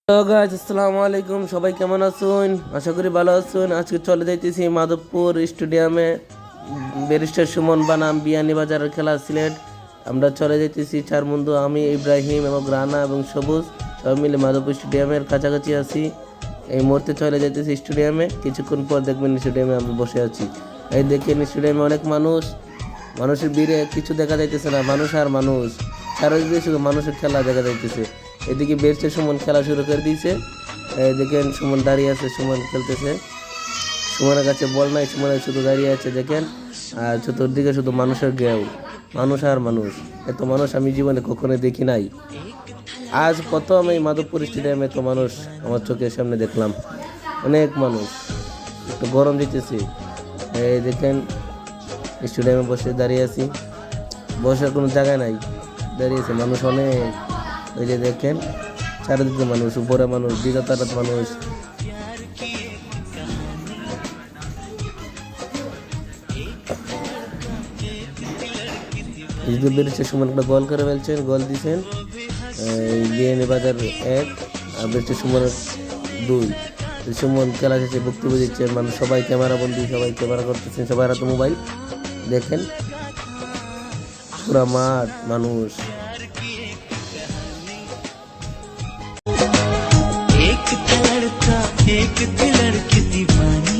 Hello guys, আসসালামু আলাইকুম। সবাই কেমন আছেন? আশা করি ভালো আছেন। আজকে চলে যাইতেছি মাধবপুর স্টেডিয়ামে। ব্যারিস্টার সুমন বানাম বিয়ানীবাজারের খেলা সিলেট। আমরা চলে যাইতেছি চার বন্ধু, আমি, ইব্রাহিম এবং রানা এবং সবুজ, সবাই মিলে মাধবপুর স্টেডিয়ামের কাছাকাছি আছি। এই মুহূর্তে চলে যাইতেছি স্টেডিয়ামে। কিছুক্ষণ পর দেখবেন স্টেডিয়ামে আমি বসে আছি। এই দেখেন স্টেডিয়ামে অনেক মানুষ, মানুষের ভিড়ে কিছু দেখা যাইতেছে না, মানুষ আর মানুষ, চারিদিকে শুধু মানুষের খেলা দেখা যাইতেছে। এদিকে বেরছে সুমন খেলা শুরু করে দিয়েছে। দেখেন সুমন দাঁড়িয়ে আছে, সুমন খেলতেছে। সুমনের কাছে বল নাই, সুমনের শুধু দাঁড়িয়ে আছে দেখেন। আর চতুর্দিকে শুধু মানুষের গেউ, মানুষ আর মানুষ। এত মানুষ আমি জীবনে কখনো দেখি নাই। আজ প্রথম এই মাধবপুর স্টেডিয়ামে এত মানুষ আমার চোখের সামনে দেখলাম। অনেক মানুষ, একটু গরম দিতেছে। এই দেখেন স্টেডিয়ামে বসে দাঁড়িয়ে আছি, বসার কোনো জায়গা নাই, দাঁড়িয়েছে মানুষ অনেক। ওই যে দেখেন চারিদিকে মানুষ, উপরে মানুষ, দিকে তারাত মানুষ। ঈদুল বেরিয়েছে, সুমন একটা গোল করে ফেলছেন, গোল দিয়েছেন। বিয়ানীবাজার 1 আর বেরিয়েছে সুমনের 2। সুমন খেলা শেষে বক্তব্য দিচ্ছেন, মানুষ সবাই ক্যামেরা বন্দি, সবাই ক্যামেরা করতেছেন, সবাই হাতে মোবাইল। দেখেন পুরা মাঠ মানুষ। एक लड़का एक लड़की दीवानी